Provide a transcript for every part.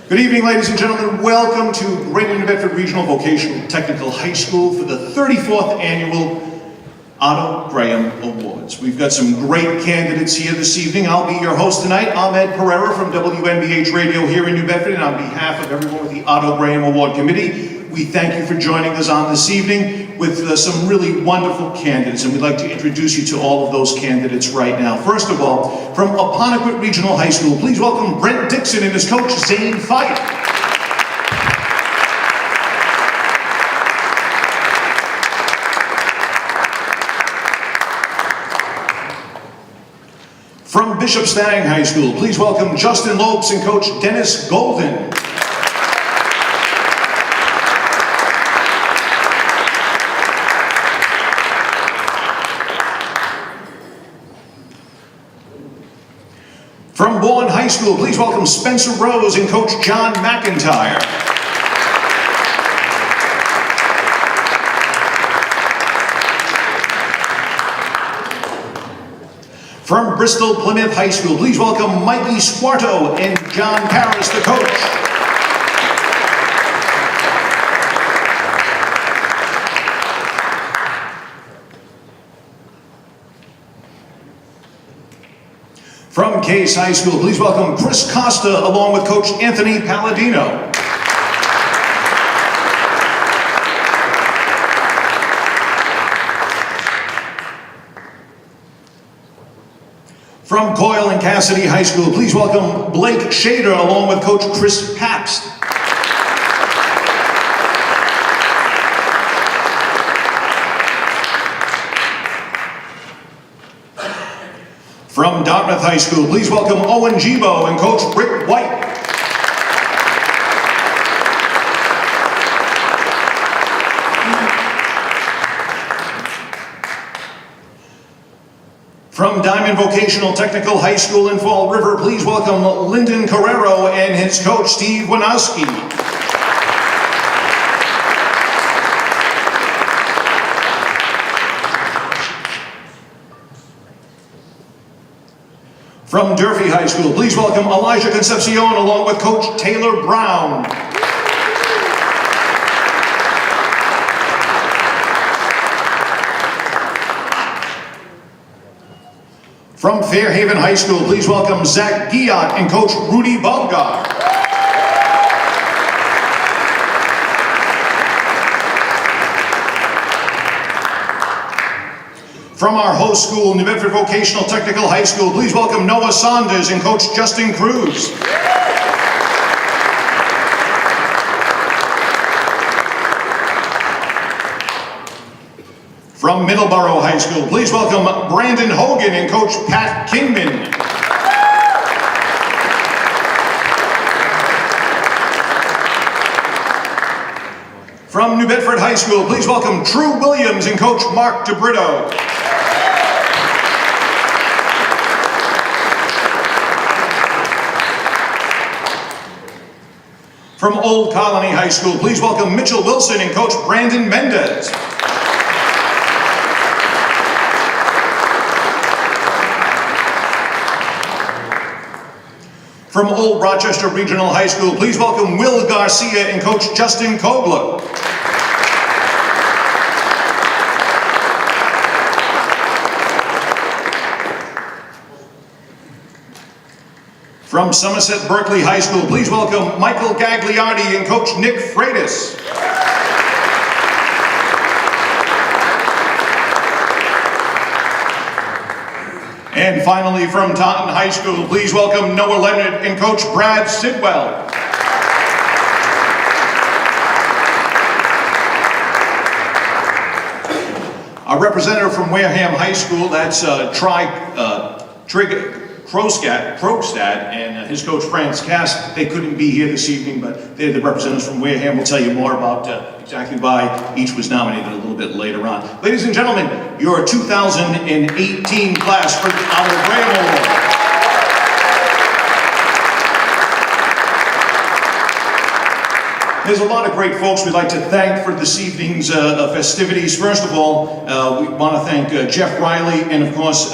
Good evening, ladies and gentlemen. Welcome to Greater New Bedford Regional Vocational Technical High School for the 34th Annual Otto Graham Awards. We've got some great candidates here this evening. I'll be your host tonight, Ahmed Pereira from WNBH Radio here in New Bedford, and on behalf of everyone with the Otto Graham Award Committee, we thank you for joining us on this evening with some really wonderful candidates, and we'd like to introduce you to all of those candidates right now. First of all, from APPONEQUET Regional High School, please welcome Brent DIXON and his coach, Zane Fife. From Bishop Stang High School, please welcome Justin Lopes and coach Dennis Golden. From BOURNE High School, please welcome Spencer Rose and coach John McIntyre. From Bristol Plymouth High School, please welcome Mikey Squarto and John Paris, the coach. From Case High School, please welcome Chris Costa along with coach Anthony Palladino. From COYLE-CASSIDY High School, please welcome Blake Shader along with coach Chris Pabst. From Dartmouth High School, please welcome Owen Gibo and coach Rick White. From Diamond Vocational Technical High School in Fall River, please welcome Lyndon Carrero and his coach Steve Winowski. From DURFEE High School, please welcome Elijah Concepcion along with coach Taylor Brown. From FAIRHAVEN High School, please welcome Zach Guillotte and coach Rudy Bulgar. From our host school, New Bedford Vocational Technical High School, please welcome Noah Saunders and coach Justin Cruz. From Middleborough High School, please welcome Brandon Hogan and coach Pat Kingman. From New Bedford High School, please welcome True Williams and coach Mark DeBrito. From Old Colony High School, please welcome Mitchell Wilson and coach Brandon Mendez. From Old Rochester Regional High School, please welcome Will Garcia and coach Justin Kobler. From Somerset Berkeley High School, please welcome Michael Gagliardi and coach Nick Freitas. And finally, from Taunton High School, please welcome Noah Leonard and coach Brad Sidwell. A representative from Wareham High School, that's Krogstad and his coach Franz Cass. They couldn't be here this evening, but they're the representatives from Wareham. We'll tell you more about exactly why each was nominated a little bit later on. Ladies and gentlemen, your 2018 class for the Otto Graham Award. There's a lot of great folks we'd like to thank for this evening's festivities. First of all, we want to thank Jeff Riley and, of course,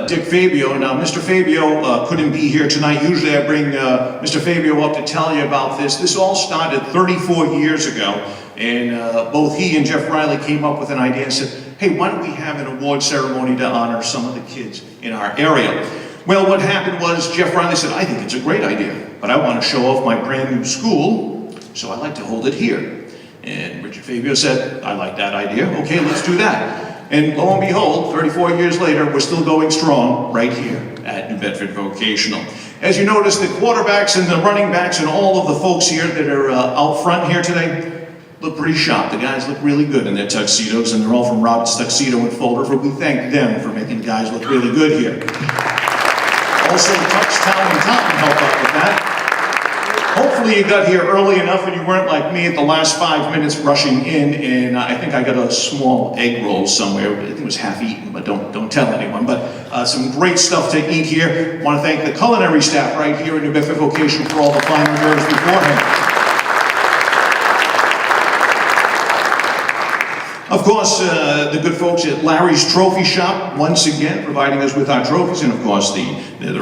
Dick Fabio. Now, Mr. Fabio couldn't be here tonight. Usually I bring Mr. Fabio up to tell you about this. This all started 34 years ago, and both he and Jeff Riley came up with an idea and said, hey, why don't we have an award ceremony to honor some of the kids in our area? Well, what happened was Jeff Riley said, I think it's a great idea, but I want to show off my brand new school, so I'd like to hold it here. And Richard Fabio said, I like that idea. Okay, let's do that. And lo and behold, 34 years later, we're still going strong right here at New Bedford Vocational. As you notice, the quarterbacks and the running backs and all of the folks here that are out front here today look pretty sharp. The guys look really good in their tuxedos, and they're all from Robert's Tuxedo and Fall River. We thank them for making the guys look really good here. Also, Tuxtown and Taunton help out with that. Hopefully you got here early enough and you weren't like me at the last 5 minutes rushing in, and I think I got a small egg roll somewhere. I think it was half eaten, but don't tell anyone. But some great stuff to eat here. I want to thank the culinary staff right here at New Bedford Vocational for all the fine reserves beforehand. Of course, the good folks at Larry's Trophy Shop, once again, providing us with our trophies, and of course the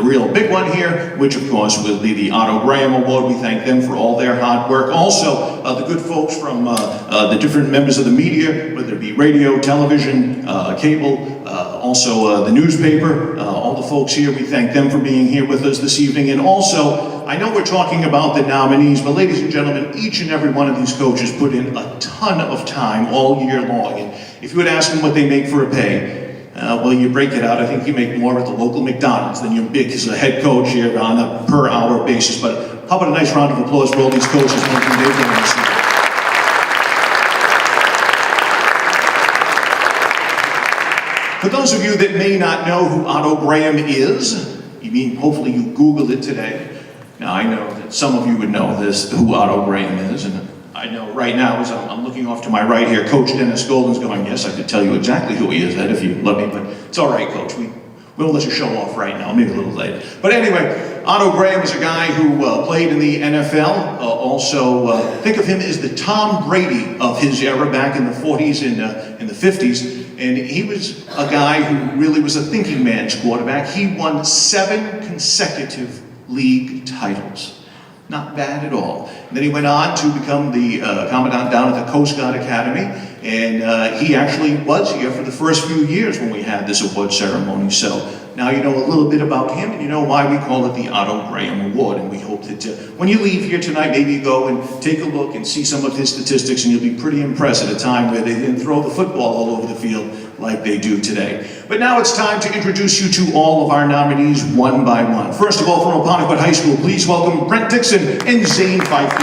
real big one here, which of course will be the Otto Graham Award. We thank them for all their hard work. Also, the good folks from the different members of the media, whether it be radio, television, cable, also the newspaper, all the folks here, we thank them for being here with us this evening. And also, I know we're talking about the nominees, but ladies and gentlemen, each and every one of these coaches put in a ton of time all year long. And if you would ask them what they make for a pay, well, you break it out. I think you make more at the local McDonald's than you make as a head coach here on a per hour basis. But how about a nice round of applause for all these coaches and everything they've done this year. For those of you that may not know who Otto Graham is, you mean hopefully you Googled it today. Now, I know that some of you would know this, who Otto Graham is, and I know right now, as I'm looking off to my right here, Coach Dennis Golden's going, yes, I could tell you exactly who he is, Ed, if you let me, but it's all right, Coach. We'll let you show off right now, maybe a little later. But anyway, Otto Graham is a guy who played in the NFL. Also, think of him as the Tom Brady of his era back in the 40s and the 50s. And he was a guy who really was a thinking man's quarterback. He won 7 consecutive league titles. Not bad at all. And then he went on to become the commandant down at the Coast Guard Academy, and he actually was here for the first few years when we had this award ceremony. So now you know a little bit about him, and you know why we call it the Otto Graham Award. And we hope that when you leave here tonight, maybe you go and take a look and see some of his statistics, and you'll be pretty impressed at a time where they didn't throw the football all over the field like they do today. But now it's time to introduce you to all of our nominees one by one. First of all, from APPONEQUET High School, please welcome Brent DIXON and Zane Pfeiffer.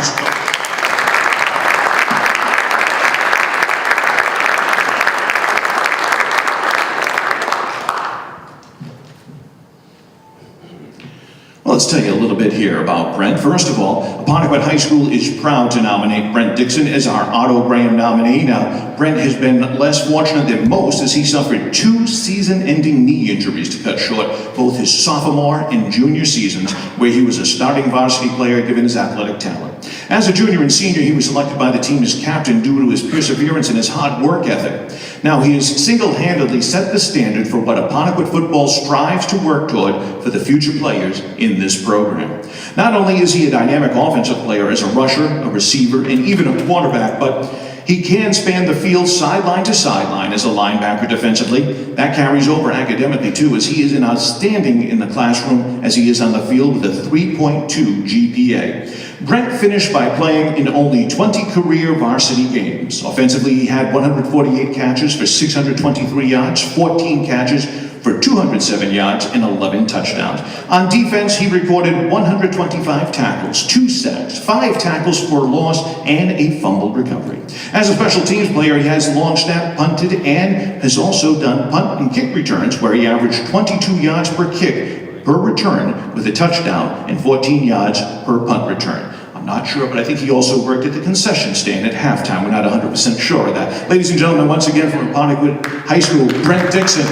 Let's tell you a little bit here about Brent. First of all, APPONEQUET High School is proud to nominate Brent DIXON as our Otto Graham nominee. Now, Brent has been less fortunate than most as he suffered 2 season-ending knee injuries to cut short both his sophomore and junior seasons, where he was a starting varsity player given his athletic talent. As a junior and senior, he was selected by the team as captain due to his perseverance and his hard work ethic. Now, he has single-handedly set the standard for what APPONEQUET football strives to work toward for the future players in this program. Not only is he a dynamic offensive player as a rusher, a receiver, and even a quarterback, but he can span the field sideline to sideline as a linebacker defensively. That carries over academically too, as he is outstanding in the classroom as he is on the field with a 3.2 GPA. Brent finished by playing in only 20 career varsity games. Offensively, he had 148 catches for 623 yards, 14 catches for 207 yards and 11 touchdowns. On defense, he recorded 125 tackles, 2 sacks, 5 tackles for loss, and a fumbled recovery. As a special teams player, he has long snapped, punted, and has also done punt and kick returns, where he averaged 22 yards per kick per return with a touchdown and 14 yards per punt return. I'm not sure, but I think he also worked at the concession stand at halftime. We're not 100% sure of that. Ladies and gentlemen, once again from APPONEQUET High School, Brent DIXON.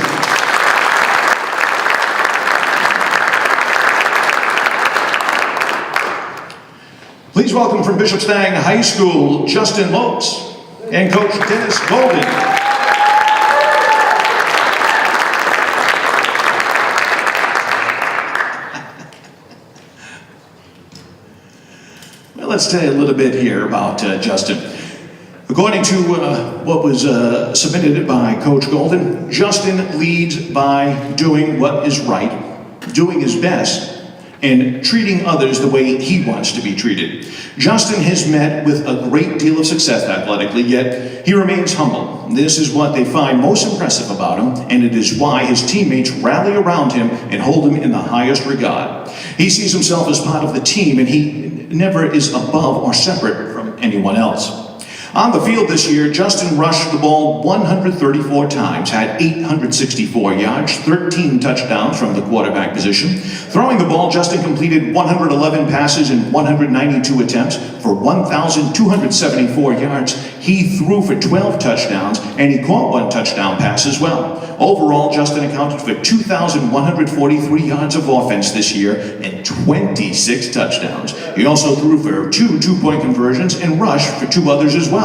Please welcome from Bishop Stang High School, Justin Lopes and Coach Dennis Golden. Well, let's tell you a little bit here about Justin. According to what was submitted by Coach Golden, Justin leads by doing what is right, doing his best, and treating others the way he wants to be treated. Justin has met with a great deal of success athletically, yet he remains humble. This is what they find most impressive about him, and it is why his teammates rally around him and hold him in the highest regard. He sees himself as part of the team, and he never is above or separate from anyone else. On the field this year, Justin rushed the ball 134 times, had 864 yards, 13 touchdowns from the quarterback position. Throwing the ball, Justin completed 111 passes in 192 attempts for 1,274 yards. He threw for 12 touchdowns, and he caught 1 touchdown pass as well. Overall, Justin accounted for 2,143 yards of offense this year and 26 touchdowns. He also threw for 2 two-point conversions and rushed for 2 others as well.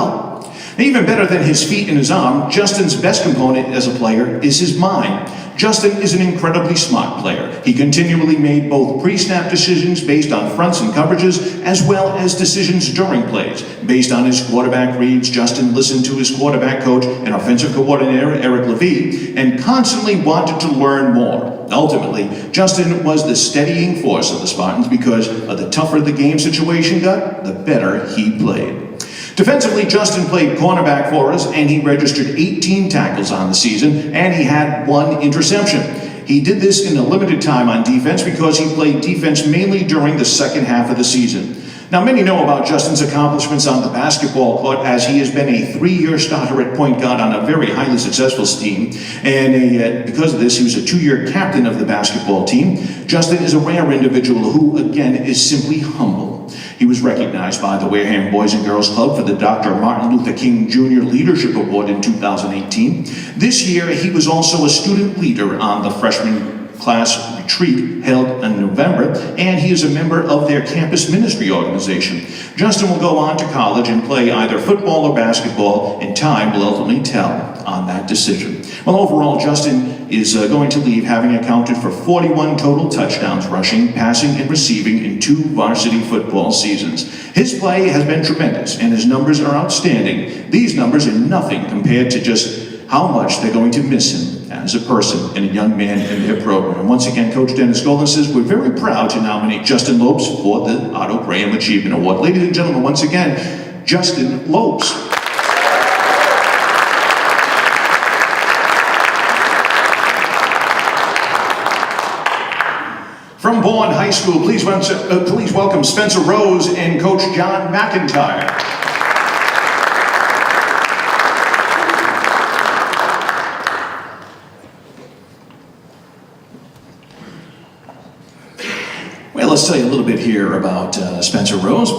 Even better than his feet and his arm, Justin's best component as a player is his mind. Justin is an incredibly smart player. He continually made both pre-snap decisions based on fronts and coverages, as well as decisions during plays. Based on his quarterback reads, Justin listened to his quarterback coach and offensive coordinator, Eric Levy, and constantly wanted to learn more. Ultimately, Justin was the steadying force of the Spartans because the tougher the game situation got, the better he played. Defensively, Justin played cornerback for us, and he registered 18 tackles on the season, and he had 1 interception. He did this in a limited time on defense because he played defense mainly during the second half of the season. Now, many know about Justin's accomplishments on the basketball court, as he has been a 3-year starter at point guard on a very highly successful team, and because of this, he was a 2-year captain of the basketball team. Justin is a rare individual who, again, is simply humble. He was recognized by the Wareham Boys and Girls Club for the Dr. Martin Luther King Jr. Leadership Award in 2018. This year, he was also a student leader on the freshman class retreat held in November, and he is a member of their campus ministry organization. Justin will go on to college and play either football or basketball, and time will ultimately tell on that decision. Well, overall, Justin is going to leave having accounted for 41 total touchdowns rushing, passing, and receiving in 2 varsity football seasons. His play has been tremendous, and his numbers are outstanding. These numbers are nothing compared to just how much they're going to miss him as a person and a young man in their program. And once again, Coach Dennis Golden says, we're very proud to nominate Justin Lopes for the Otto Graham Achievement Award. Ladies and gentlemen, once again, Justin Lopes. From Bourne High School, please welcome Spencer Rose and Coach John McIntyre. Well, let's tell you a little bit here about Spencer Rose.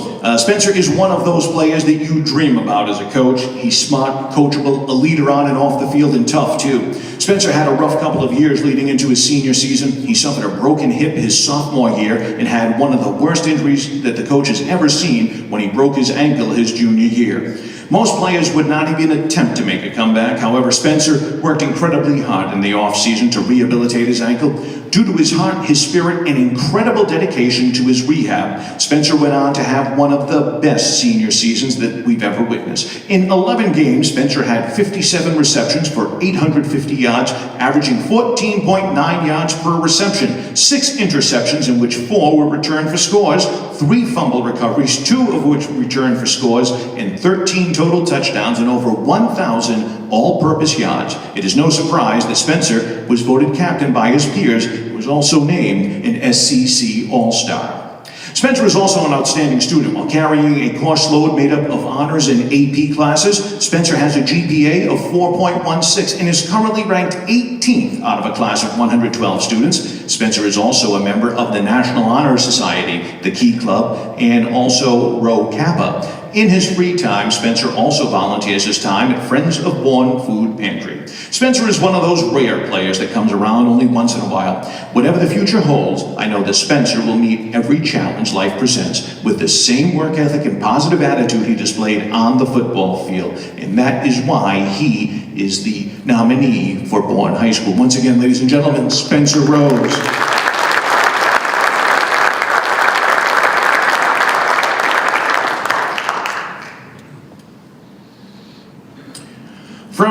Spencer is one of those players that you dream about as a coach. He's smart, coachable, a leader on and off the field, and tough too. Spencer had a rough couple of years leading into his senior season. He suffered a broken hip his sophomore year and had one of the worst injuries that the coach has ever seen when he broke his ankle his junior year. Most players would not even attempt to make a comeback. However, Spencer worked incredibly hard in the off-season to rehabilitate his ankle. Due to his heart, his spirit, and incredible dedication to his rehab, Spencer went on to have one of the best senior seasons that we've ever witnessed. In 11 games, Spencer had 57 receptions for 850 yards, averaging 14.9 yards per reception, 6 interceptions, in which 4 were returned for scores, 3 fumble recoveries, 2 of which returned for scores, and 13 total touchdowns and over 1,000 all-purpose yards. It is no surprise that Spencer was voted captain by his peers and was also named an SCC All-Star. Spencer is also an outstanding student. While carrying a course load made up of honors and AP classes, Spencer has a GPA of 4.16 and is currently ranked 18th out of a class of 112 students. Spencer is also a member of the National Honor Society, the Key Club, and also Rho Kappa. In his free time, Spencer also volunteers his time at Friends of Bourne Food Pantry. Spencer is one of those rare players that comes around only once in a while. Whatever the future holds, I know that Spencer will meet every challenge life presents with the same work ethic and positive attitude he displayed on the football field. And that is why he is the nominee for Bourne High School. Once again, ladies and gentlemen, Spencer Rose.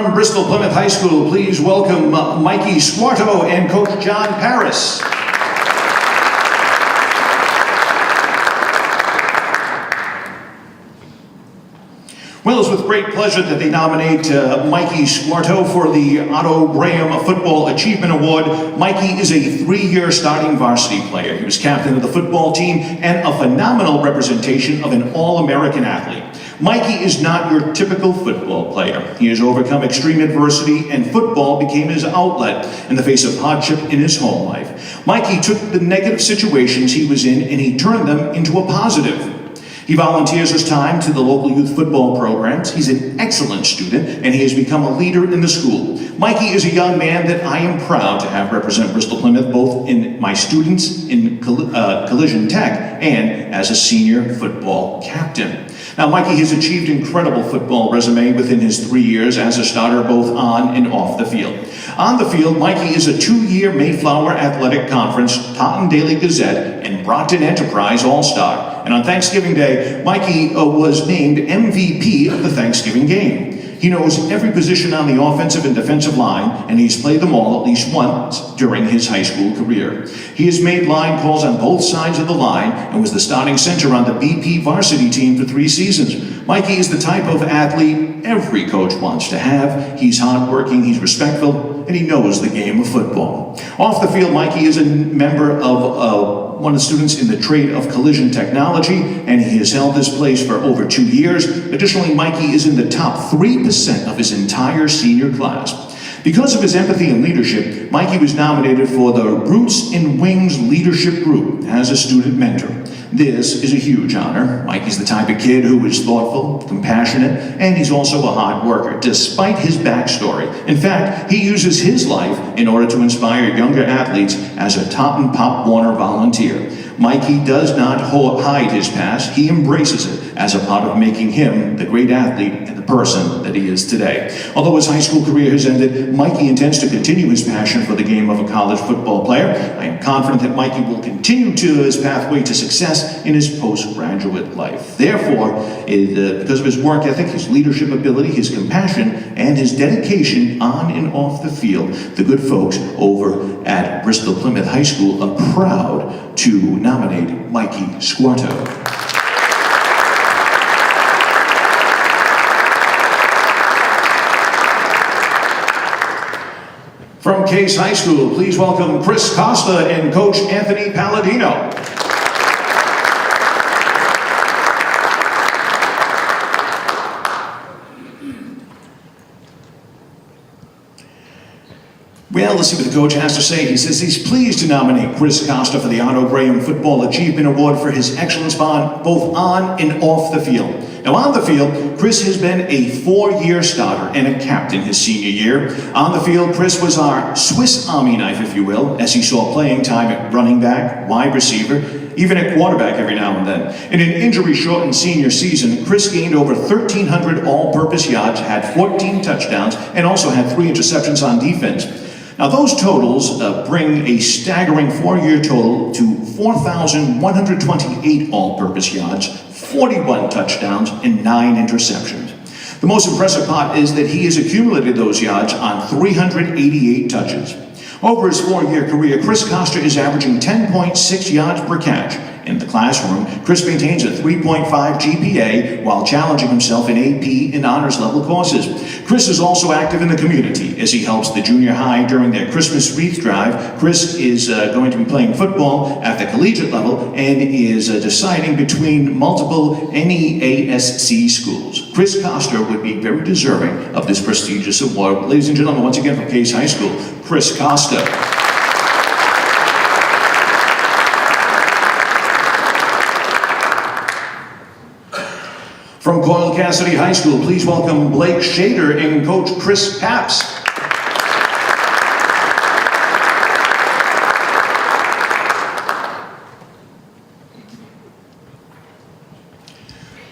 From Bristol Plymouth High School, please welcome Mikey Squarto and Coach John Paris. Well, it's with great pleasure that they nominate Mikey Squarto for the Otto Graham Football Achievement Award. Mikey is a 3-year starting varsity player. He was captain of the football team and a phenomenal representation of an all-American athlete. Mikey is not your typical football player. He has overcome extreme adversity, and football became his outlet in the face of hardship in his home life. Mikey took the negative situations he was in and he turned them into a positive. He volunteers his time to the local youth football programs. He's an excellent student, and he has become a leader in the school. Mikey is a young man that I am proud to have represent Bristol Plymouth, both in my students in Collision Tech and as a senior football captain. Now, Mikey has achieved incredible football resume within his 3 years as a starter, both on and off the field. On the field, Mikey is a 2-year Mayflower Athletic Conference, Taunton Daily Gazette, and Brockton Enterprise All-Star. And on Thanksgiving Day, Mikey was named MVP of the Thanksgiving game. He knows every position on the offensive and defensive line, and he's played them all at least once during his high school career. He has made line calls on both sides of the line and was the starting center on the BP varsity team for 3 seasons. Mikey is the type of athlete every coach wants to have. He's hardworking, he's respectful, and he knows the game of football. Off the field, Mikey is a member of one of the students in the trade of collision technology, and he has held this place for over 2 years. Additionally, Mikey is in the top 3% of his entire senior class. Because of his empathy and leadership, Mikey was nominated for the Roots and Wings Leadership Group as a student mentor. This is a huge honor. Mikey's the type of kid who is thoughtful, compassionate, and he's also a hard worker, despite his backstory. In fact, he uses his life in order to inspire younger athletes as a Taunton Pop Warner volunteer. Mikey does not hide his past. He embraces it as a part of making him the great athlete and the person that he is today. Although his high school career has ended, Mikey intends to continue his passion for the game of a college football player. I am confident that Mikey will continue to his pathway to success in his postgraduate life. Therefore, because of his work ethic, his leadership ability, his compassion, and his dedication on and off the field, the good folks over at Bristol Plymouth High School are proud to nominate Mikey Squarto. From Case High School, please welcome Chris Costa and Coach Anthony Palladino. Well, let's see what the coach has to say. He says he's pleased to nominate Chris Costa for the Otto Graham Football Achievement Award for his excellence both on and off the field. Now, on the field, Chris has been a 4-year starter and a captain his senior year. On the field, Chris was our Swiss Army knife, if you will, as he saw playing time at running back, wide receiver, even at quarterback every now and then. In an injury-shortened senior season, Chris gained over 1,300 all-purpose yards, had 14 touchdowns, and also had 3 interceptions on defense. Now, those totals bring a staggering 4-year total to 4,128 all-purpose yards, 41 touchdowns, and 9 interceptions. The most impressive part is that he has accumulated those yards on 388 touches. Over his 4-year career, Chris Costa is averaging 10.6 yards per catch. In the classroom, Chris maintains a 3.5 GPA while challenging himself in AP and honors level courses. Chris is also active in the community as he helps the junior high during their Christmas wreath drive. Chris is going to be playing football at the collegiate level and is deciding between multiple NEASC schools. Chris Costa would be very deserving of this prestigious award. Ladies and gentlemen, once again from Case High School, Chris Costa. From COYLE-CASSIDY High School, please welcome Blake Shader and Coach Chris Papps.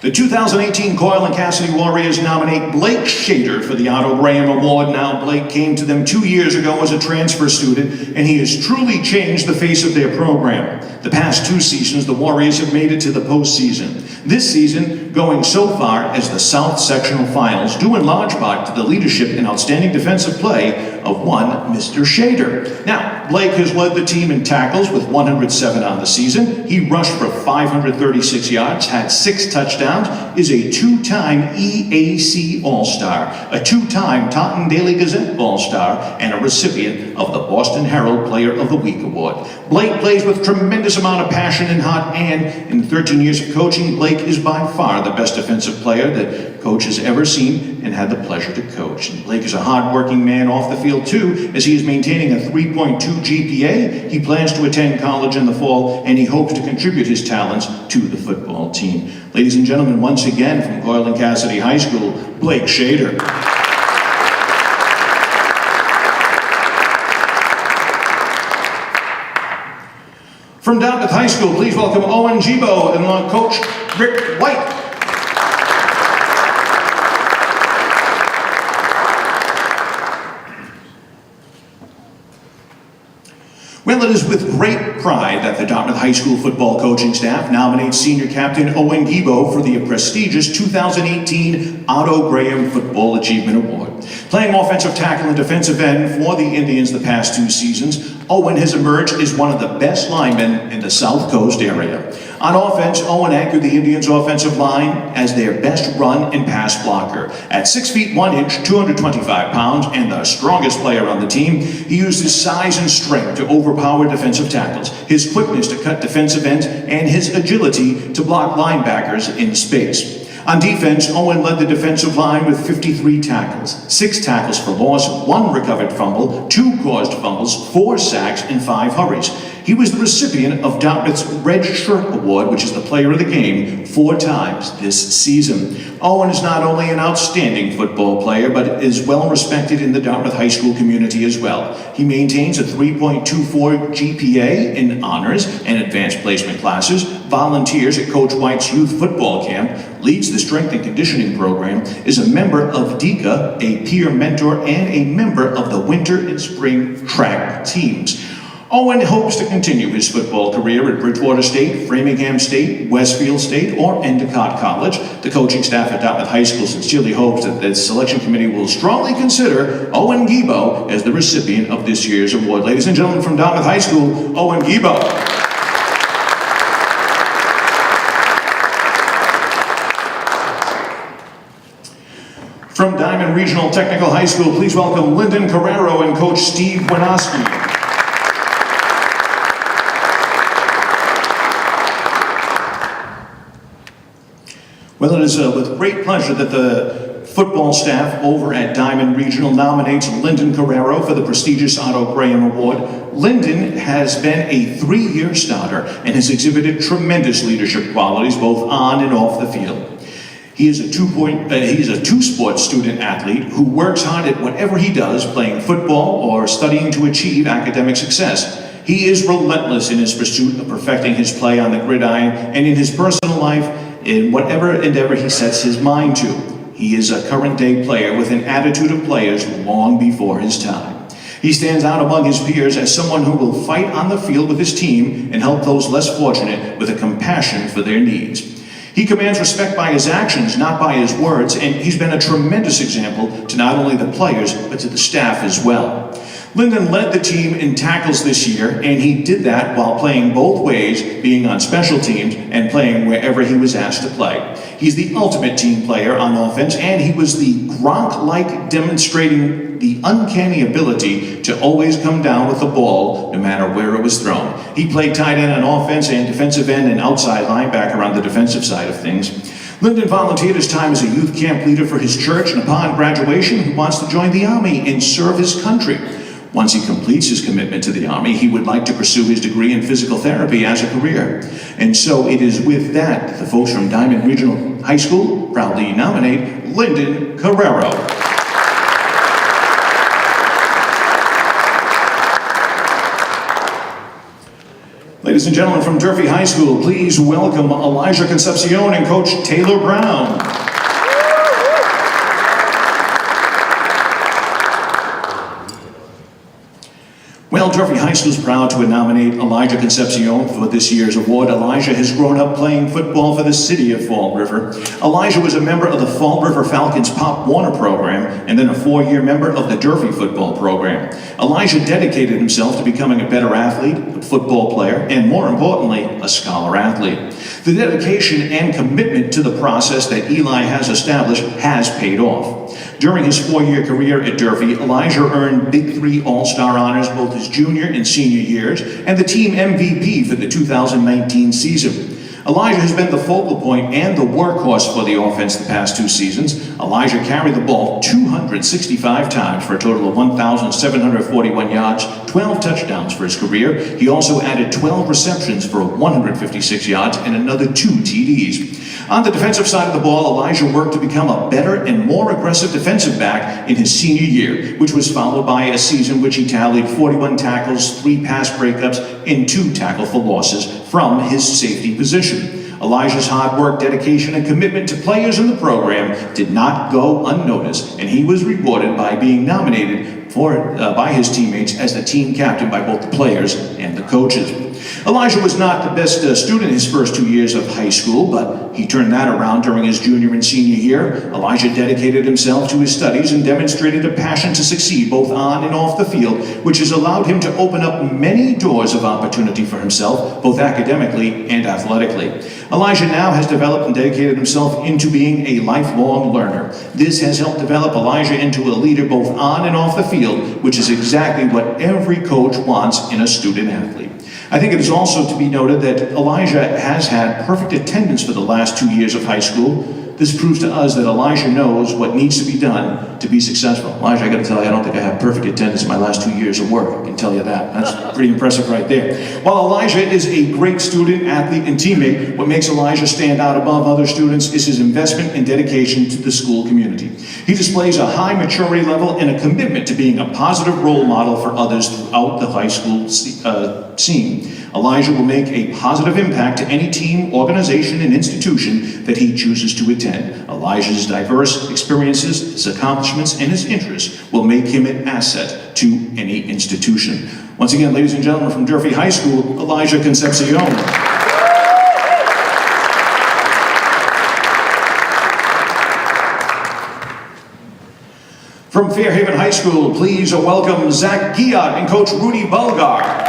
The 2018 COYLE-CASSIDY Warriors nominate Blake Shader for the Otto Graham Award. Now, Blake came to them 2 years ago as a transfer student, and he has truly changed the face of their program. The past 2 seasons, the Warriors have made it to the postseason. This season, going so far as the South Sectional Finals, due in large part to the leadership and outstanding defensive play of one Mr. Shader. Now, Blake has led the team in tackles with 107 on the season. He rushed for 536 yards, had 6 touchdowns, is a 2-time EAC All-Star, a 2-time Taunton Daily Gazette All-Star, and a recipient of the Boston Herald Player of the Week Award. Blake plays with tremendous amount of passion and heart, and in 13 years of coaching, Blake is by far the best defensive player that coach has ever seen and had the pleasure to coach. And Blake is a hard-working man off the field too, as he is maintaining a 3.2 GPA. He plans to attend college in the fall, and he hopes to contribute his talents to the football team. Ladies and gentlemen, once again from COYLE-CASSIDY High School, Blake Shader. From Dartmouth High School, please welcome Owen Gibo and Coach Rick White. Well, it is with great pride that the Dartmouth High School football coaching staff nominates senior captain Owen Gibo for the prestigious 2018 Otto Graham Football Achievement Award. Playing offensive tackle and defensive end for the Indians the past 2 seasons, Owen has emerged as one of the best linemen in the South Coast area. On offense, Owen anchored the Indians' offensive line as their best run and pass blocker. At 6 feet 1 inch, 225 pounds, and the strongest player on the team, he used his size and strength to overpower defensive tackles, his quickness to cut defensive ends, and his agility to block linebackers in space. On defense, Owen led the defensive line with 53 tackles, 6 tackles for loss, 1 recovered fumble, 2 caused fumbles, 4 sacks, and 5 hurries. He was the recipient of Dartmouth's Red Shirt Award, which is the player of the game, 4 times this season. Owen is not only an outstanding football player, but is well respected in the Dartmouth High School community as well. He maintains a 3.24 GPA in honors and advanced placement classes, volunteers at Coach White's youth football camp, leads the strength and conditioning program, is a member of DICA, a peer mentor, and a member of the winter and spring track teams. Owen hopes to continue his football career at Bridgewater State, Framingham State, Westfield State, or Endicott College. The coaching staff at Dartmouth High School sincerely hopes that the selection committee will strongly consider Owen Gibo as the recipient of this year's award. Ladies and gentlemen, from Dartmouth High School, Owen Gibo. From Diamond Regional Technical High School, please welcome Lyndon Carrero and Coach Steve Winoski. Well, it is with great pleasure that the football staff over at Diamond Regional nominates Lyndon Carrero for the prestigious Otto Graham Award. Lyndon has been a 3-year starter and has exhibited tremendous leadership qualities both on and off the field. He is a two-sport student athlete who works hard at whatever he does, playing football or studying to achieve academic success. He is relentless in his pursuit of perfecting his play on the gridiron and in his personal life, in whatever endeavor he sets his mind to. He is a current-day player with an attitude of players long before his time. He stands out among his peers as someone who will fight on the field with his team and help those less fortunate with a compassion for their needs. He commands respect by his actions, not by his words, and he's been a tremendous example to not only the players, but to the staff as well. Lyndon led the team in tackles this year, and he did that while playing both ways, being on special teams and playing wherever he was asked to play. He's the ultimate team player on offense, and he was the Gronk-like, demonstrating the uncanny ability to always come down with the ball no matter where it was thrown. He played tight end on offense and defensive end and outside linebacker on the defensive side of things. Lyndon volunteered his time as a youth camp leader for his church, and upon graduation, he wants to join the Army and serve his country. Once he completes his commitment to the Army, he would like to pursue his degree in physical therapy as a career. And so it is with that the folks from Diamond Regional High School proudly nominate Lyndon Carrero. Ladies and gentlemen from Durfee High School, please welcome Elijah Concepcion and Coach Taylor Brown. Well, Durfee High School is proud to nominate Elijah Concepcion for this year's award. Elijah has grown up playing football for the city of Fall River. Elijah was a member of the Fall River Falcons Pop Warner program and then a 4-year member of the Durfee football program. Elijah dedicated himself to becoming a better athlete, a football player, and more importantly, a scholar athlete. The dedication and commitment to the process that Eli has established has paid off. During his 4-year career at Durfee, Elijah earned Big 3 All-Star honors both his junior and senior years, and the team MVP for the 2019 season. Elijah has been the focal point and the workhorse for the offense the past 2 seasons. Elijah carried the ball 265 times for a total of 1,741 yards, 12 touchdowns for his career. He also added 12 receptions for 156 yards and another 2 TDs. On the defensive side of the ball, Elijah worked to become a better and more aggressive defensive back in his senior year, which was followed by a season which he tallied 41 tackles, 3 pass breakups, and 2 tackle for losses from his safety position. Elijah's hard work, dedication, and commitment to players in the program did not go unnoticed, and he was rewarded by being nominated by his teammates as the team captain by both the players and the coaches. Elijah was not the best student his first 2 years of high school, but he turned that around during his junior and senior year. Elijah dedicated himself to his studies and demonstrated a passion to succeed both on and off the field, which has allowed him to open up many doors of opportunity for himself, both academically and athletically. Elijah now has developed and dedicated himself into being a lifelong learner. This has helped develop Elijah into a leader both on and off the field, which is exactly what every coach wants in a student athlete. I think it is also to be noted that Elijah has had perfect attendance for the last 2 years of high school. This proves to us that Elijah knows what needs to be done to be successful. Elijah, I got to tell you, I don't think I have perfect attendance in my last 2 years of work. I can tell you that. That's pretty impressive right there. While Elijah is a great student, athlete, and teammate, what makes Elijah stand out above other students is his investment and dedication to the school community. He displays a high maturity level and a commitment to being a positive role model for others throughout the high school scene. Elijah will make a positive impact to any team, organization, and institution that he chooses to attend. Elijah's diverse experiences, his accomplishments, and his interests will make him an asset to any institution. Once again, ladies and gentlemen, from Durfee High School, Elijah Concepcion. From Fairhaven High School, please welcome Zach Giat and Coach Rudy Bulgar.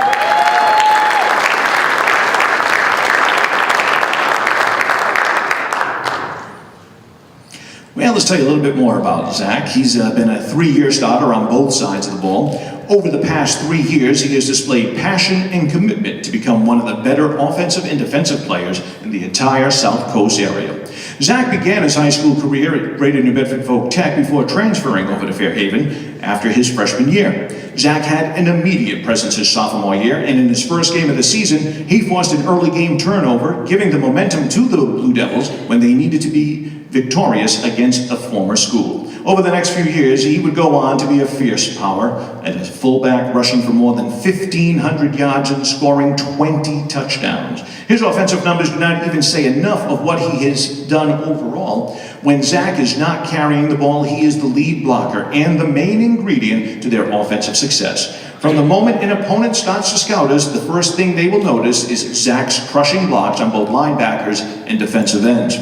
Well, let's tell you a little bit more about Zach. He's been a 3-year starter on both sides of the ball. Over the past 3 years, he has displayed passion and commitment to become one of the better offensive and defensive players in the entire South Coast area. Zach began his high school career at Greater New Bedford Voc Tech before transferring over to Fairhaven after his freshman year. Zach had an immediate presence his sophomore year, and in his first game of the season, he forced an early game turnover, giving the momentum to the Blue Devils when they needed to be victorious against a former school. Over the next few years, he would go on to be a fierce power at a fullback, rushing for more than 1,500 yards and scoring 20 touchdowns. His offensive numbers do not even say enough of what he has done overall. When Zach is not carrying the ball, he is the lead blocker and the main ingredient to their offensive success. From the moment an opponent starts to scout us, the first thing they will notice is Zach's crushing blocks on both linebackers and defensive ends.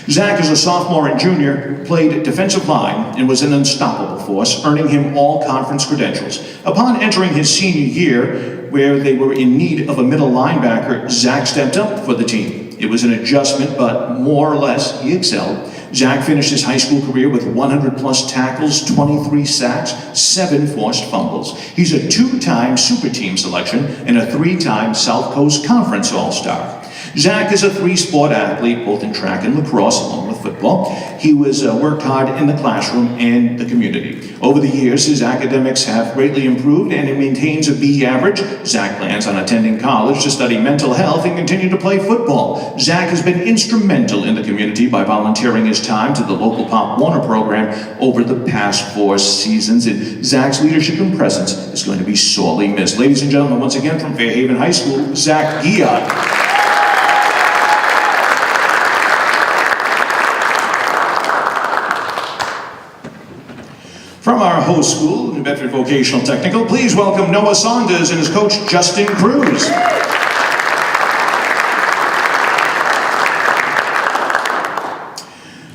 Zach, as a sophomore and junior, played defensive line and was an unstoppable force, earning him all conference credentials. Upon entering his senior year, where they were in need of a middle linebacker, Zach stepped up for the team. It was an adjustment, but more or less, he excelled. Zach finished his high school career with 100+ tackles, 23 sacks, 7 forced fumbles. He's a 2-time Super Team selection and a 3-time South Coast Conference All-Star. Zach is a 3-sport athlete, both in track and lacrosse, along with football. He was worked hard in the classroom and the community. Over the years, his academics have greatly improved and he maintains a B average. Zach plans on attending college to study mental health and continue to play football. Zach has been instrumental in the community by volunteering his time to the local Pop Warner program over the past 4 seasons, and Zach's leadership and presence is going to be sorely missed. Ladies and gentlemen, once again from Fairhaven High School, Zach GUILLOTTE. From our host school, New Bedford Vocational Technical, please welcome Noah Saunders and his coach, Justin Cruz.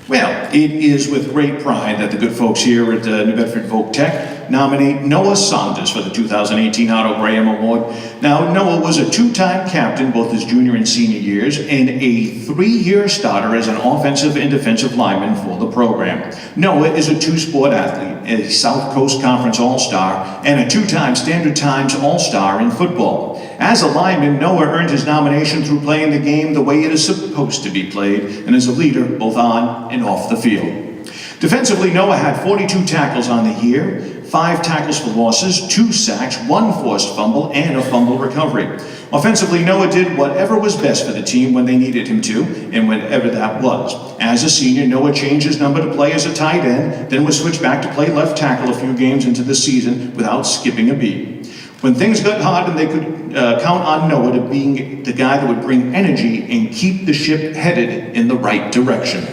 Well, it is with great pride that the good folks here at New Bedford Voc Tech nominate Noah Saunders for the 2018 Otto Graham Award. Now, Noah was a 2-time captain both his junior and senior years and a 3-year starter as an offensive and defensive lineman for the program. Noah is a 2-sport athlete, a South Coast Conference All-Star, and a 2-time Standard Times All-Star in football. As a lineman, Noah earned his nomination through playing the game the way it is supposed to be played, and as a leader both on and off the field. Defensively, Noah had 42 tackles on the year, 5 tackles for losses, 2 sacks, 1 forced fumble, and a fumble recovery. Offensively, Noah did whatever was best for the team when they needed him to, and whenever that was. As a senior, Noah changed his number to play as a tight end, then was switched back to play left tackle a few games into the season without skipping a beat. When things got hard and they could count on Noah to being the guy that would bring energy and keep the ship headed in the right direction.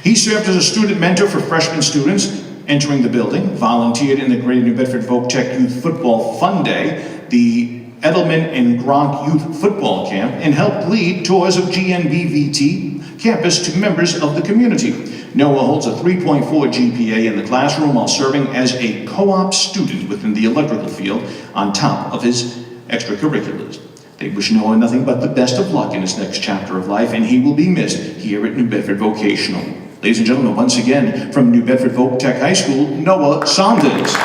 He served as a student mentor for freshman students entering the building, volunteered in the Greater New Bedford Voc Tech Youth Football Fun Day, the Edelman and Gronk Youth Football Camp, and helped lead tours of GNBVT campus to members of the community. Noah holds a 3.4 GPA in the classroom while serving as a co-op student within the electrical field on top of his extracurriculars. They wish Noah nothing but the best of luck in his next chapter of life, and he will be missed here at New Bedford Vocational. Ladies and gentlemen, once again, from New Bedford Voc Tech High School, Noah Saunders.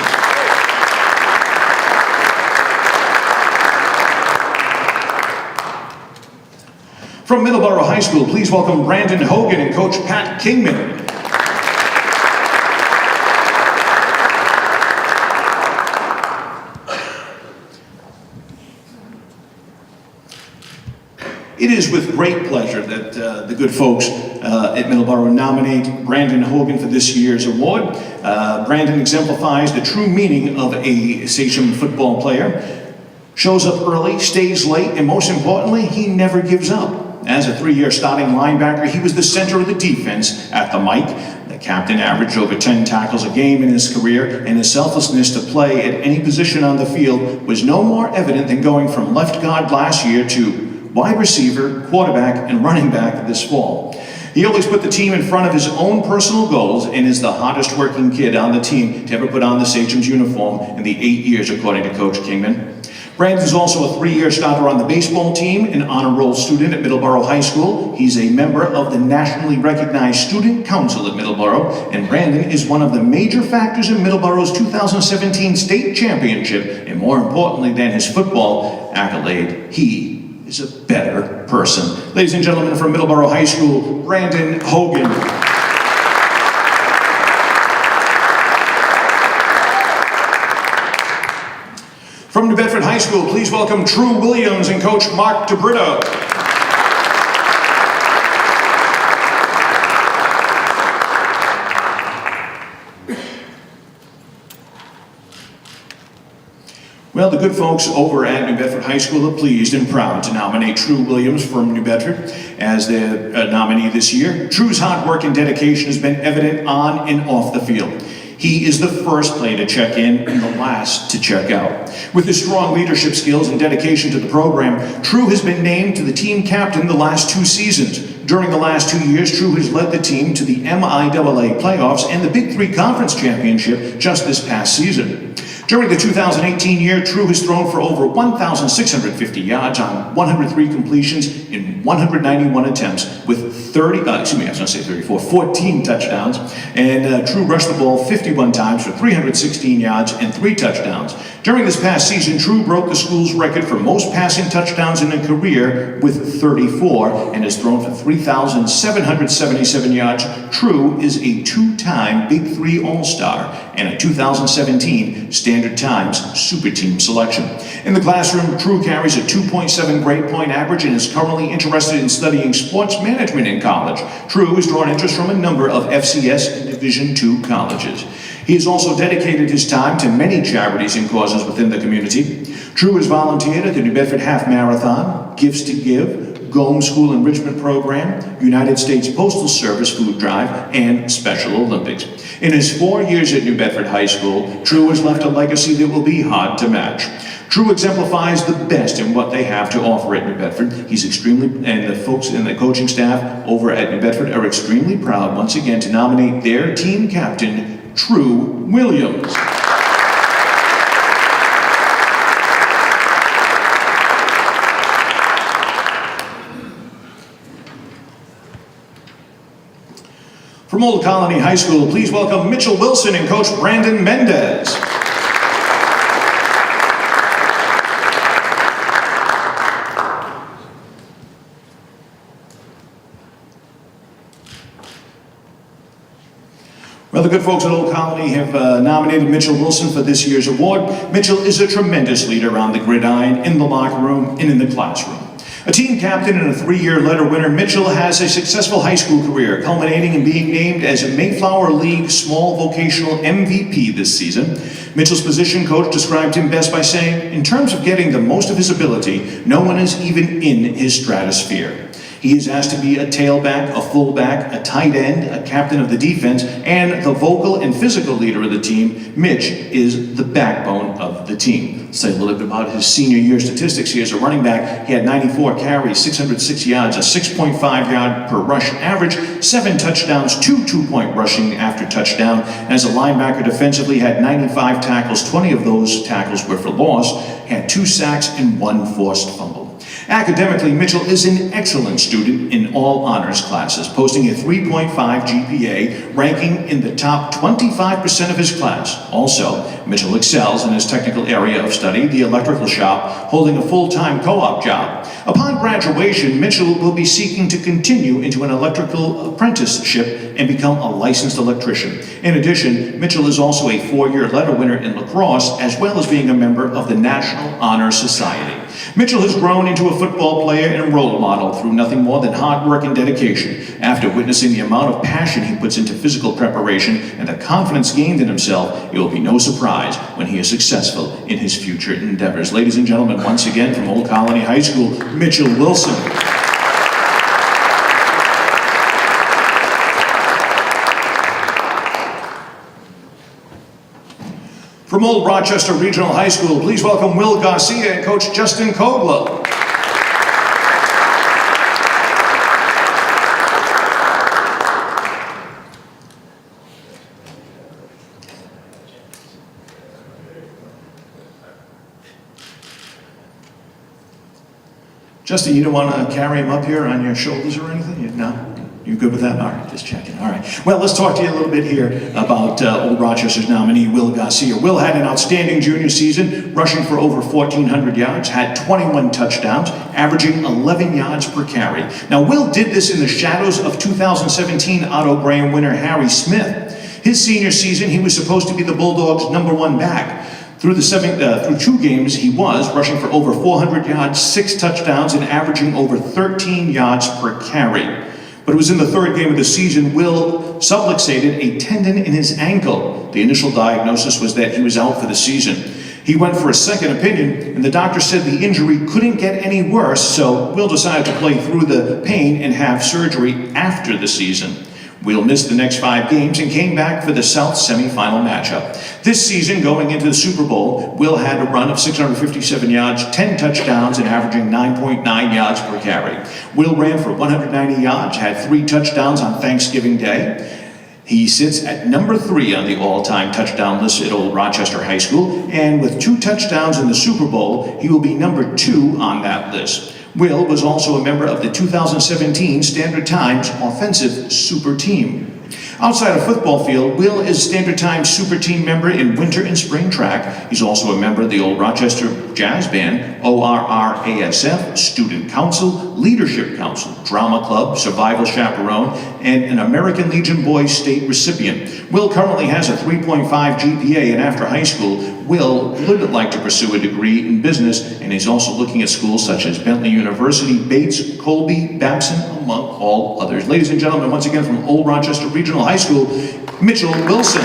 From Middleborough High School, please welcome Brandon Hogan and Coach Pat Kingman. It is with great pleasure that the good folks at Middleborough nominate Brandon Hogan for this year's award. Brandon exemplifies the true meaning of a Sachem football player. Shows up early, stays late, and most importantly, he never gives up. As a 3-year starting linebacker, he was the center of the defense at the Mike. The captain averaged over 10 tackles a game in his career, and his selflessness to play at any position on the field was no more evident than going from left guard last year to wide receiver, quarterback, and running back this fall. He always put the team in front of his own personal goals and is the hardest working kid on the team to ever put on the Sachem's uniform in the 8 years, according to Coach Kingman. Brandon is also a 3-year starter on the baseball team, an honor roll student at Middleborough High School. He's a member of the nationally recognized Student Council at Middleborough, and Brandon is one of the major factors in Middleborough's 2017 state championship, and more importantly than his football accolade, he is a better person. Ladies and gentlemen, from Middleborough High School, Brandon Hogan. From New Bedford High School, please welcome True Williams and Coach Mark DeBrito. Well, the good folks over at New Bedford High School are pleased and proud to nominate True Williams from New Bedford as their nominee this year. True's hard work and dedication has been evident on and off the field. He is the first player to check in and the last to check out. With his strong leadership skills and dedication to the program, True has been named to the team captain the last 2 seasons. During the last 2 years, True has led the team to the MIAA playoffs and the Big 3 Conference Championship just this past season. During the 2018 year, True has thrown for over 1,650 yards on 103 completions in 191 attempts with 14 touchdowns. And True rushed the ball 51 times for 316 yards and 3 touchdowns. During this past season, True broke the school's record for most passing touchdowns in a career with 34 and has thrown for 3,777 yards. True is a 2-time Big Three All-Star and a 2017 Standard Times Super Team selection. In the classroom, True carries a 2.7 grade point average and is currently interested in studying sports management in college. True has drawn interest from a number of FCS and Division II colleges. He has also dedicated his time to many charities and causes within the community. True has volunteered at the New Bedford Half Marathon, Gifts to Give, Gomes School Enrichment Program, United States Postal Service Food Drive, and Special Olympics. In his 4 years at New Bedford High School, True has left a legacy that will be hard to match. True exemplifies the best in what they have to offer at New Bedford. He's and the folks in the coaching staff over at New Bedford are extremely proud once again to nominate their team captain, True Williams. From Old Colony High School, please welcome Mitchell Wilson and Coach Brandon Mendez. Well, the good folks at Old Colony have nominated Mitchell Wilson for this year's award. Mitchell is a tremendous leader on the gridiron, in the locker room, and in the classroom. A team captain and a 3-year letter winner, Mitchell has a successful high school career, culminating in being named as a Mayflower League Small Vocational MVP this season. Mitchell's position coach described him best by saying, in terms of getting the most of his ability, no one is even in his stratosphere. He is asked to be a tailback, a fullback, a tight end, a captain of the defense, and the vocal and physical leader of the team. Mitch is the backbone of the team. Let's say a little bit about his senior year statistics. He is a running back. He had 94 carries, 606 yards, a 6.5 yard per rush average, 7 touchdowns, 2 2-point rushing after touchdown. As a linebacker defensively, had 95 tackles. 20 of those tackles were for loss. Had 2 sacks and 1 forced fumble. Academically, Mitchell is an excellent student in all honors classes, posting a 3.5 GPA, ranking in the top 25% of his class. Also, Mitchell excels in his technical area of study, the electrical shop, holding a full-time co-op job. Upon graduation, Mitchell will be seeking to continue into an electrical apprenticeship and become a licensed electrician. In addition, Mitchell is also a 4-year letter winner in lacrosse, as well as being a member of the National Honor Society. Mitchell has grown into a football player and role model through nothing more than hard work and dedication. After witnessing the amount of passion he puts into physical preparation and the confidence gained in himself, it will be no surprise when he is successful in his future endeavors. Ladies and gentlemen, once again from Old Colony High School, Mitchell Wilson. From Old Rochester Regional High School, please welcome Will Garcia and Coach Justin Kogler. Justin, you don't want to carry him up here on your shoulders or anything? No? You good with that? All right, just checking. All right. Well, let's talk to you a little bit here about Old Rochester's nominee, Will Garcia. Will had an outstanding junior season, rushing for over 1,400 yards, had 21 touchdowns, averaging 11 yards per carry. Now, Will did this in the shadows of 2017 Otto Graham winner Harry Smith. His senior season, he was supposed to be the Bulldogs' #1 back. Through 2 games, he was rushing for over 400 yards, 6 touchdowns, and averaging over 13 yards per carry. But it was in the 3rd game of the season, Will subluxated a tendon in his ankle. The initial diagnosis was that he was out for the season. He went for a second opinion, and the doctor said the injury couldn't get any worse, so Will decided to play through the pain and have surgery after the season. Will missed the next 5 games and came back for the South semifinal matchup. This season, going into the Super Bowl, Will had a run of 657 yards, 10 touchdowns, and averaging 9.9 yards per carry. Will ran for 190 yards, had 3 touchdowns on Thanksgiving Day. He sits at number 3 on the all-time touchdown list at Old Rochester High School, and with 2 touchdowns in the Super Bowl, he will be number 2 on that list. Will was also a member of the 2017 Standard Times Offensive Super Team. Outside of football field, Will is Standard Time Super Team member in winter and spring track. He's also a member of the Old Rochester Jazz Band, ORRASF, Student Council, Leadership Council, Drama Club, Survival Chaperone, and an American Legion Boys State recipient. Will currently has a 3.5 GPA, and after high school, Will would like to pursue a degree in business, and he's also looking at schools such as Bentley University, Bates, Colby, Babson, among all others. Ladies and gentlemen, once again from Old Rochester Regional High School, Mitchell Wilson.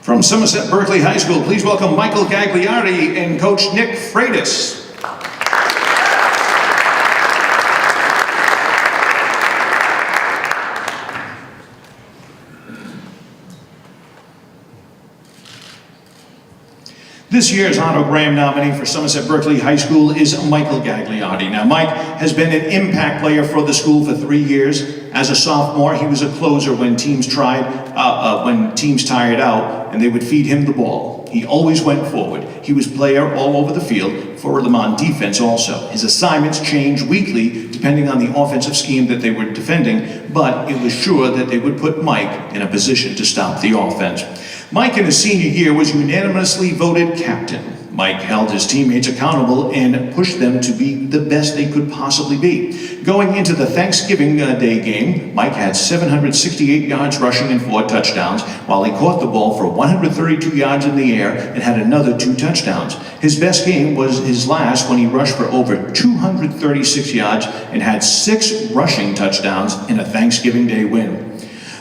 From Somerset Berkeley High School, please welcome Michael Gagliardi and Coach Nick Freitas. This year's Otto Graham nominee for Somerset Berkeley High School is Michael Gagliardi. Now, Mike has been an impact player for the school for 3 years. As a sophomore, he was a closer when teams tired out, and they would feed him the ball. He always went forward. He was player all over the field, for them on defense also. His assignments changed weekly depending on the offensive scheme that they were defending, but it was sure that they would put Mike in a position to stop the offense. Mike in his senior year was unanimously voted captain. Mike held his teammates accountable and pushed them to be the best they could possibly be. Going into the Thanksgiving Day game, Mike had 768 yards rushing and 4 touchdowns, while he caught the ball for 132 yards in the air and had another 2 touchdowns. His best game was his last, when he rushed for over 236 yards and had 6 rushing touchdowns in a Thanksgiving Day win.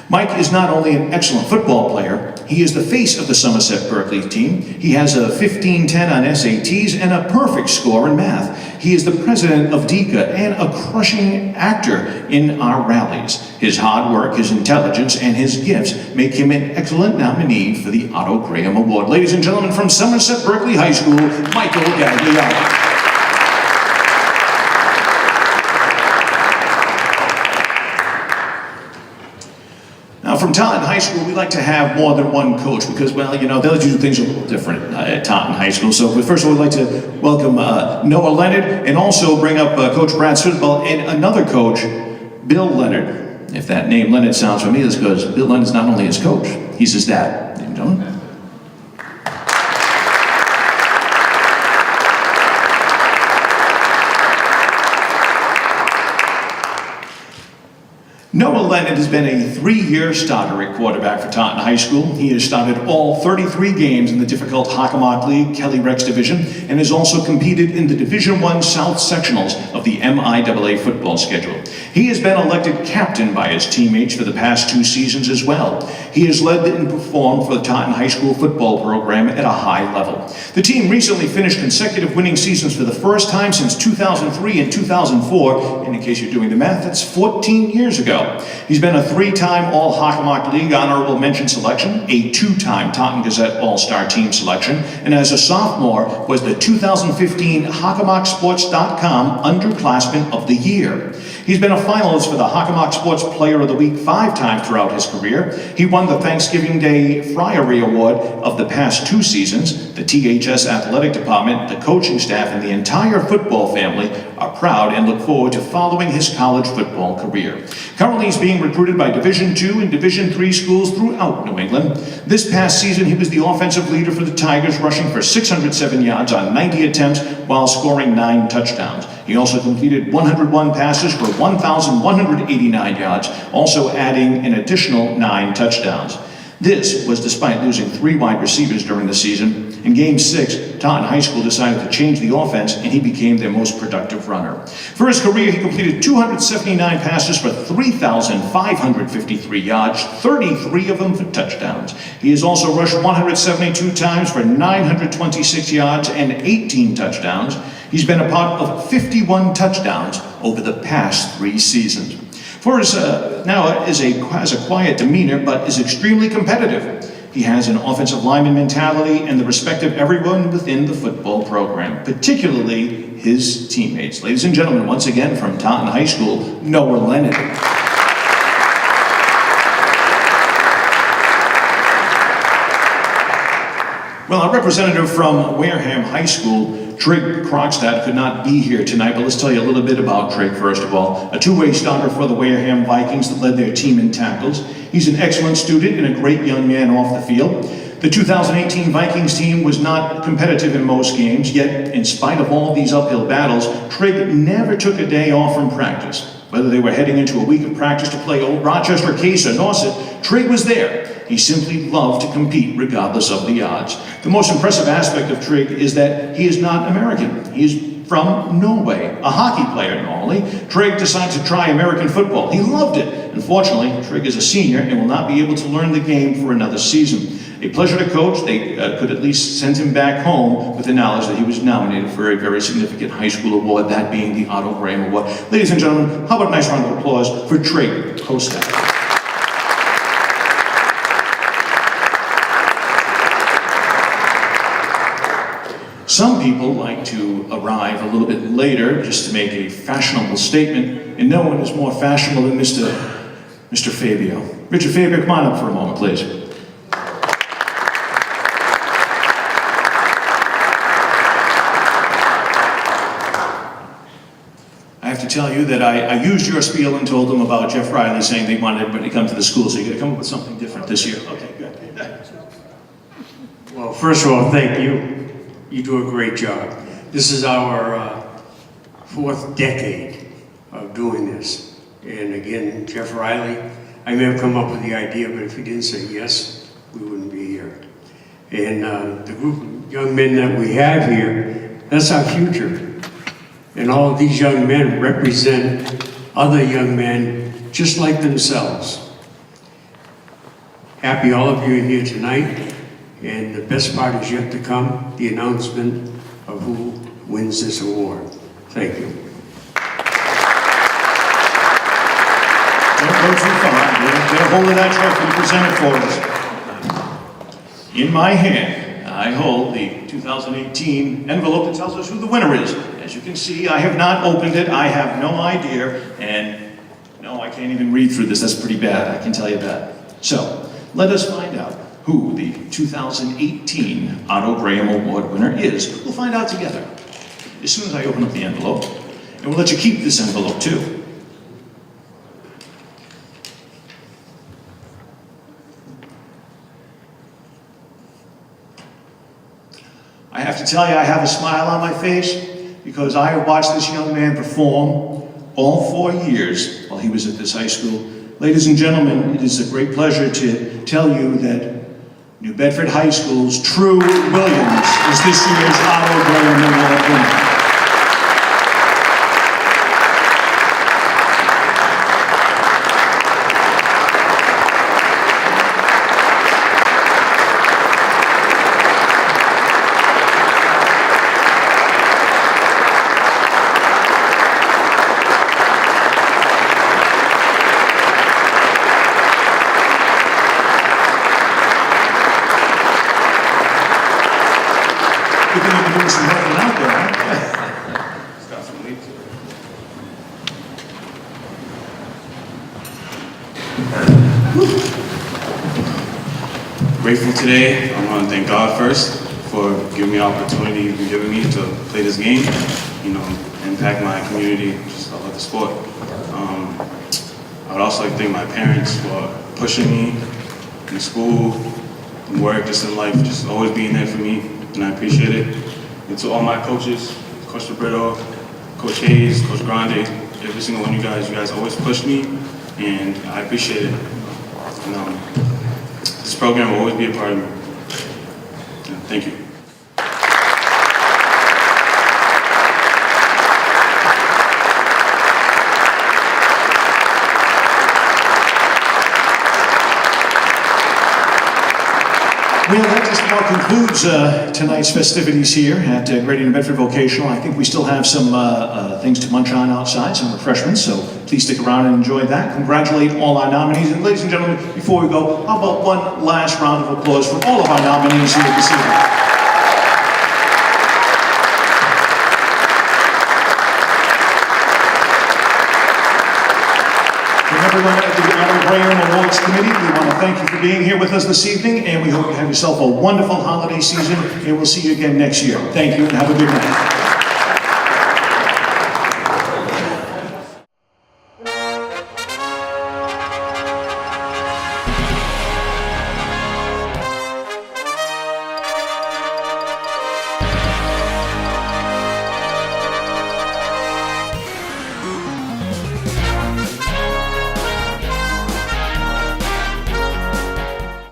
Mike is not only an excellent football player, he is the face of the Somerset Berkeley team. He has a 15-10 on SATs and a perfect score in math. He is the president of DICA and a crushing actor in our rallies. His hard work, his intelligence, and his gifts make him an excellent nominee for the Otto Graham Award. Ladies and gentlemen, from Somerset Berkeley High School, Michael Gagliardi. Now, from Taunton High School, we like to have more than one coach because, well, you know, they'll do things a little different at Taunton High School. So, but first of all, we'd like to welcome Noah Leonard and also bring up Coach Brad Sootball and another coach, Bill Leonard. If that name Leonard sounds familiar, it's because Bill Leonard's not only his coach, he's his dad. Ladies and gentlemen. Noah Leonard has been a 3-year starter at quarterback for Taunton High School. He has started all 33 games in the difficult Hockomock League Kelly Rex Division and has also competed in the Division I South Sectionals of the MIAA football schedule. He has been elected captain by his teammates for the past 2 seasons as well. He has led and performed for the Taunton High School football program at a high level. The team recently finished consecutive winning seasons for the first time since 2003 and 2004, and in case you're doing the math, that's 14 years ago. He's been a 3-time All-Hockomock League honorable mention selection, a 2-time Taunton Gazette All-Star Team selection, and as a sophomore was the 2015 HockomockSports.com Underclassman of the Year. He's been a finalist for the Hockomock Sports Player of the Week 5 times throughout his career. He won the Thanksgiving Day Friary Award of the past 2 seasons. The THS Athletic Department, the coaching staff, and the entire football family are proud and look forward to following his college football career. Currently, he's being recruited by Division II and Division III schools throughout New England. This past season, he was the offensive leader for the Tigers, rushing for 607 yards on 90 attempts while scoring 9 touchdowns. He also completed 101 passes for 1,189 yards, also adding an additional 9 touchdowns. This was despite losing 3 wide receivers during the season. In Game 6, Taunton High School decided to change the offense, and he became their most productive runner. For his career, he completed 279 passes for 3,553 yards, 33 of them for touchdowns. He has also rushed 172 times for 926 yards and 18 touchdowns. He's been a part of 51 touchdowns over the past 3 seasons. Forrest now has a quiet demeanor, but is extremely competitive. He has an offensive lineman mentality and the respect of everyone within the football program, particularly his teammates. Ladies and gentlemen, once again from Taunton High School, Noah Lennon. Well, our representative from Wareham High School, Trig Krogstad, could not be here tonight, but let's tell you a little bit about Trig first of all. A two-way starter for the Wareham Vikings that led their team in tackles. He's an excellent student and a great young man off the field. The 2018 Vikings team was not competitive in most games, yet in spite of all these uphill battles, Trig never took a day off from practice. Whether they were heading into a week of practice to play Old Rochester, Case, or Nauset, Trig was there. He simply loved to compete regardless of the odds. The most impressive aspect of Trig is that he is not American. He is from Norway, a hockey player normally. Trig decided to try American football. He loved it. Unfortunately, Trig is a senior and will not be able to learn the game for another season. A pleasure to coach. They could at least send him back home with the knowledge that he was nominated for a very significant high school award, that being the Otto Graham Award. Ladies and gentlemen, how about a nice round of applause for Trig COSTA. Some people like to arrive a little bit later just to make a fashionable statement, and no one is more fashionable than Mr. Fabio. Richard Fabio, come on up for a moment, please. I have to tell you that I used your spiel and told them about Jeff Riley saying they wanted everybody to come to the school, so you're going to come up with something different this year. Okay, good. Well, first of all, thank you. You do a great job. This is our fourth decade of doing this. And again, Jeff Riley, I may have come up with the idea, but if he didn't say yes, we wouldn't be here. And the group of young men that we have here, that's our future. And all of these young men represent other young men just like themselves. Happy all of you are here tonight. And the best part is yet to come, the announcement of who wins this award. Thank you. Don't go too far. Get a hold of that trophy and present it for us. In my hand, I hold the 2018 envelope that tells us who the winner is. As you can see, I have not opened it. I have no idea. And no, I can't even read through this. That's pretty bad, I can tell you that. So, let us find out who the 2018 Otto Graham Award winner is. We'll find out together as soon as I open up the envelope. And we'll let you keep this envelope too. I have to tell you, I have a smile on my face because I have watched this young man perform all 4 years while he was at this high school. Ladies and gentlemen, it is a great pleasure to tell you that New Bedford High School's True Williams is this year's Otto Graham Award winner. Grateful today. I want to thank God first for giving me the opportunity He's been giving me to play this game, you know, impact my community, just I love the sport. I would also like to thank my parents for pushing me in school, in work, just in life, just always being there for me, and I appreciate it. And to all my coaches, Coach Roberto, Coach Hayes, Coach Grande, every single one of you guys always push me, and I appreciate it. And, this program will always be a part of me. Thank you. Well, that just about concludes tonight's festivities here at Greater New Bedford Vocational. I think we still have some things to munch on outside, some refreshments, so please stick around and enjoy that. Congratulate all our nominees. And ladies and gentlemen, before we go, how about one last round of applause for all of our nominees here this evening. Everyone at the Otto Graham Awards Committee, we want to thank you for being here with us this evening, and we hope you have yourself a wonderful holiday season, and we'll see you again next year. Thank you, and have a good night.